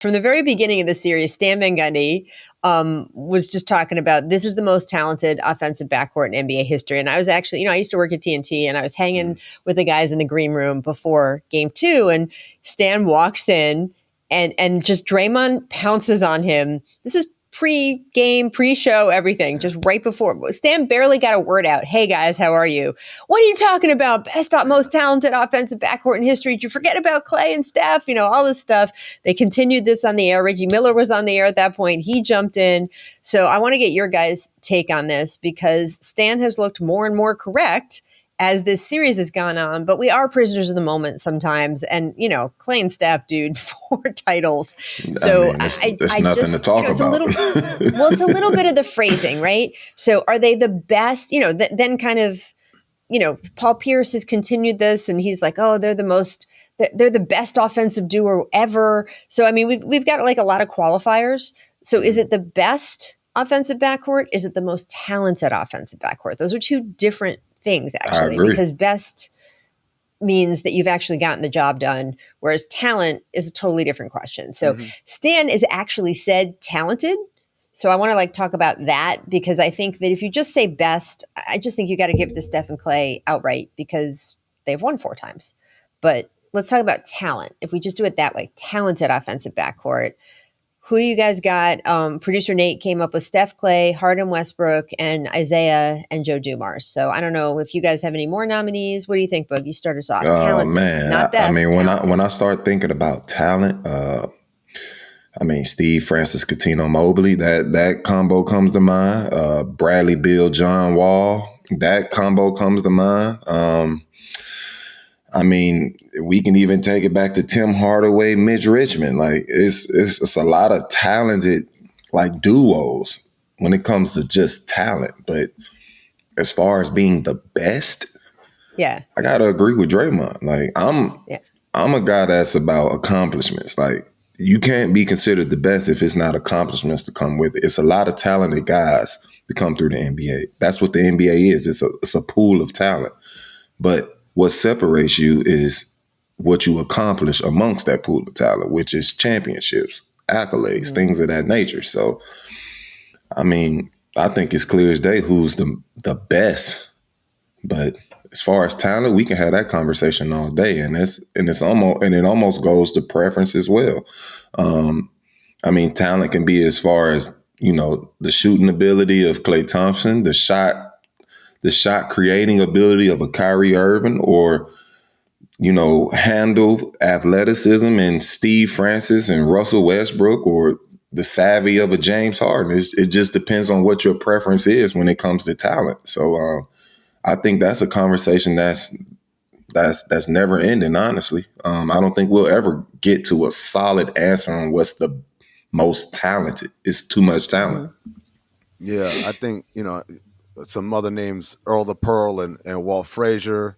From the very beginning of the series, Stan Van Gundy was just talking about this is the most talented offensive backcourt in NBA history. And I was actually, I used to work at TNT and I was hanging with the guys in the green room before game 2. And Stan walks in and just Draymond pounces on him. This is pre-game, pre-show, everything, just right before. Stan barely got a word out. Hey, guys, how are you? What are you talking about? Best, most talented offensive backcourt in history. Did you forget about Clay and Steph? All this stuff. They continued this on the air. Reggie Miller was on the air at that point. He jumped in. So I want to get your guys' take on this because Stan has looked more and more correct as this series has gone on, but we are prisoners of the moment sometimes. And, Clay and Steph, dude, 4 titles. So it's nothing to talk about. It's a little bit of the phrasing, right? So are they the best, then kind of, Paul Pierce has continued this and he's like, oh, they're the best offensive duo ever. So, we've got like a lot of qualifiers. So is it the best offensive backcourt? Is it the most talented offensive backcourt? Those are 2 different things, actually, because best means that you've actually gotten the job done, whereas talent is a totally different question. So Stan is actually said talented. So I want to talk about that because I think that if you just say best, I just think you got to give it to Steph and Clay outright because they've won 4 times. But let's talk about talent. If we just do it that way, talented offensive backcourt. Who do you guys got? Producer Nate came up with Steph, Clay, Harden, Westbrook, and Isaiah and Joe Dumars. So I don't know if you guys have any more nominees. What do you think, Boog? You start us off. Talented, not best. When I start thinking about talent, Steve Francis, Cuttino Mobley, that combo comes to mind. Bradley Beal, John Wall, that combo comes to mind. We can even take it back to Tim Hardaway, Mitch Richmond. It's a lot of talented duos when it comes to just talent. But as far as being the best, I gotta agree with Draymond. I'm a guy that's about accomplishments. You can't be considered the best if it's not accomplishments to come with it. It's a lot of talented guys that come through the NBA. That's what the NBA is. It's a pool of talent. But what separates you is what you accomplish amongst that pool of talent, which is championships, accolades, things of that nature. So, I think it's clear as day who's the best. But as far as talent, we can have that conversation all day, and it almost goes to preference as well. Talent can be as far as the shooting ability of Klay Thompson, the shot creating ability of a Kyrie Irving, or handle athleticism and Steve Francis and Russell Westbrook, or the savvy of a James Harden. It just depends on what your preference is when it comes to talent. So I think that's a conversation that's never ending, honestly. I don't think we'll ever get to a solid answer on what's the most talented. It's too much talent. Yeah, I think, some other names, Earl the Pearl and Walt Frazier.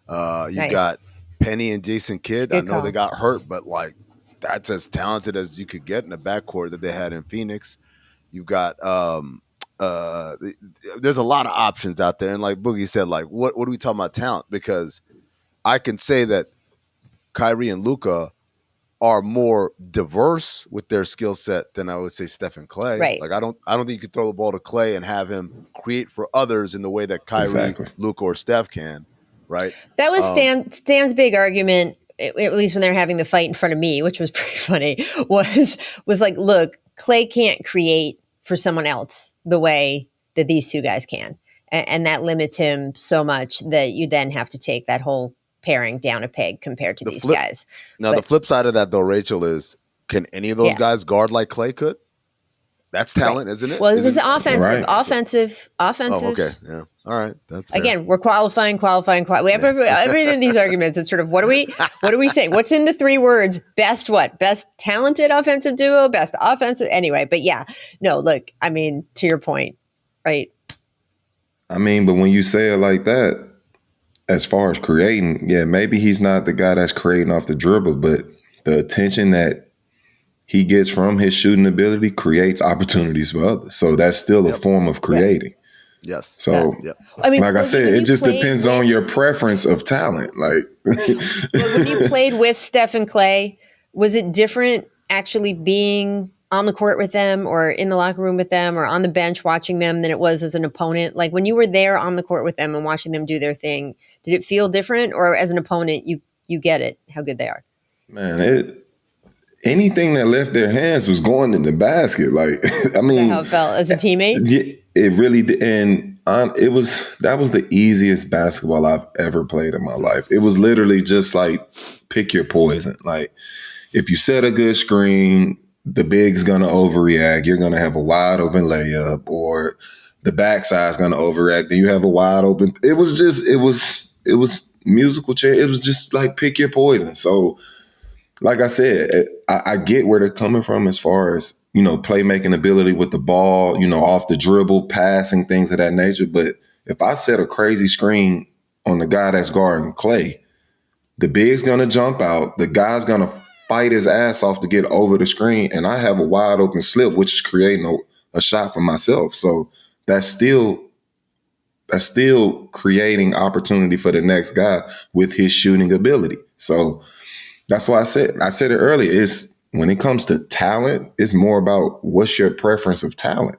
You got Penny and Jason Kidd. I know they got hurt, but that's as talented as you could get in the backcourt that they had in Phoenix. You got there's a lot of options out there, and like Boogie said, what are we talking about talent? Because I can say that Kyrie and Luka are more diverse with their skill set than I would say Steph and Clay. Right. I don't think you could throw the ball to Clay and have him create for others in the way that Kyrie, Luka, or Steph can. Right. That was Stan's big argument, at least when they're having the fight in front of me, which was pretty funny, was look, Clay can't create for someone else the way that these 2 guys can. And that limits him so much that you then have to take that whole pairing down a peg compared to these guys. Now, the flip side of that, though, Rachel, is can any of those guys guard like Clay could? That's talent, isn't it? Well, this is offensive. Oh, okay. Yeah. All right. That's fair. Again, we're qualifying. We have everything in these arguments. It's sort of what are we saying? What's in the 3 words? Best what? Best talented offensive duo, best offensive. Anyway, but look, to your point, right? But when you say it like that, as far as creating, maybe he's not the guy that's creating off the dribble, but the attention that he gets from his shooting ability creates opportunities for others. So that's still a form of creating. Yes. So, like I said, it just depends on your preference of talent. When you played with Steph and Clay, was it different actually being on the court with them or in the locker room with them or on the bench watching them than it was as an opponent? Like when you were there on the court with them and watching them do their thing, did it feel different? Or as an opponent, you get it, how good they are? Man, anything that left their hands was going in the basket. Like, I mean, is that how it felt as a teammate? Yeah, it really did. And that was the easiest basketball I've ever played in my life. It was literally just like, pick your poison. Like, if you set a good screen, the big's gonna overreact. You're gonna have a wide open layup, or the backside's gonna overreact. Then you have a wide open. It was musical chair. It was just like, pick your poison. So, like I said, I get where they're coming from as far as, playmaking ability with the ball, off the dribble, passing, things of that nature. But if I set a crazy screen on the guy that's guarding Clay, the big's gonna jump out. The guy's gonna fight his ass off to get over the screen, and I have a wide open slip, which is creating a shot for myself. So that's still creating opportunity for the next guy with his shooting ability. So that's why I said it earlier. When it comes to talent, it's more about what's your preference of talent.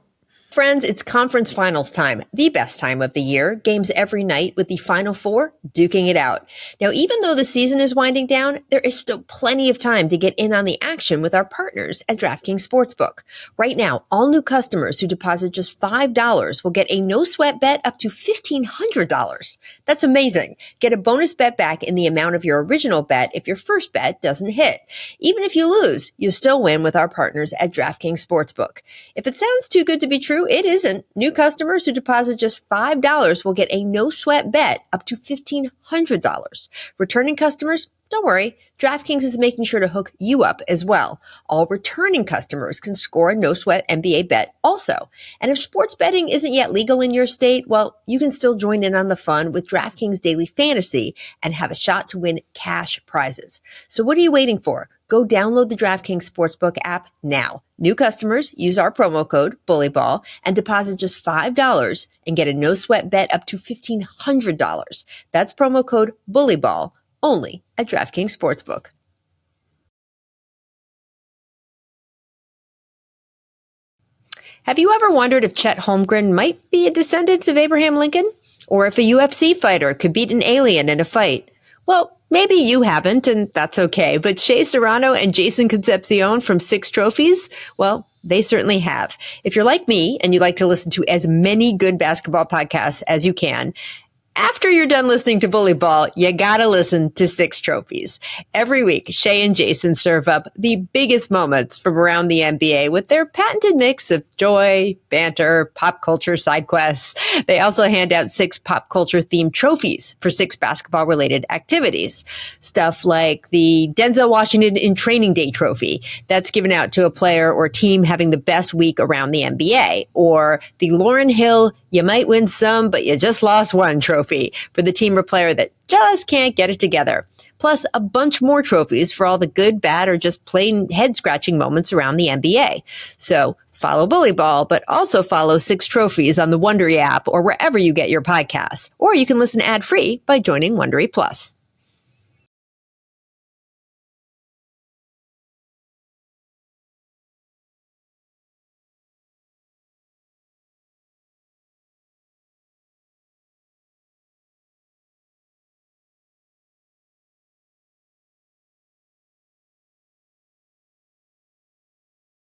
Friends, it's conference finals time, the best time of the year. Games every night with the Final Four duking it out. Now, even though the season is winding down, there is still plenty of time to get in on the action with our partners at DraftKings Sportsbook. Right now, all new customers who deposit just $5 will get a no-sweat bet up to $1,500. That's amazing. Get a bonus bet back in the amount of your original bet if your first bet doesn't hit. Even if you lose, you still win with our partners at DraftKings Sportsbook. If it sounds too good to be true, it isn't. New customers who deposit just $5 will get a no-sweat bet up to $1,500. Returning customers, don't worry. DraftKings is making sure to hook you up as well. All returning customers can score a no-sweat NBA bet also. And if sports betting isn't yet legal in your state, well, you can still join in on the fun with DraftKings Daily Fantasy and have a shot to win cash prizes. So what are you waiting for? Go download the DraftKings Sportsbook app now. New customers use our promo code BULLYBALL and deposit just $5 and get a no-sweat bet up to $1,500. That's promo code BULLYBALL only at DraftKings Sportsbook. Have you ever wondered if Chet Holmgren might be a descendant of Abraham Lincoln? Or if a UFC fighter could beat an alien in a fight? Well, maybe you haven't, and that's okay. But Shea Serrano and Jason Concepcion from Six Trophies, well, they certainly have. If you're like me and you like to listen to as many good basketball podcasts as you can, after you're done listening to Bully Ball, you gotta listen to Six Trophies. Every week, Shay and Jason serve up the biggest moments from around the NBA with their patented mix of joy, banter, pop culture side quests. They also hand out 6 pop culture themed trophies for 6 basketball related activities. Stuff like the Denzel Washington in Training Day trophy that's given out to a player or team having the best week around the NBA, or the Lauryn Hill You Might Win Some, but You Just Lost One trophy for the team or player that just can't get it together. Plus a bunch more trophies for all the good, bad, or just plain head-scratching moments around the NBA. So follow Bully Ball, but also follow 6 Trophies on the Wondery app or wherever you get your podcasts. Or you can listen ad-free by joining Wondery Plus.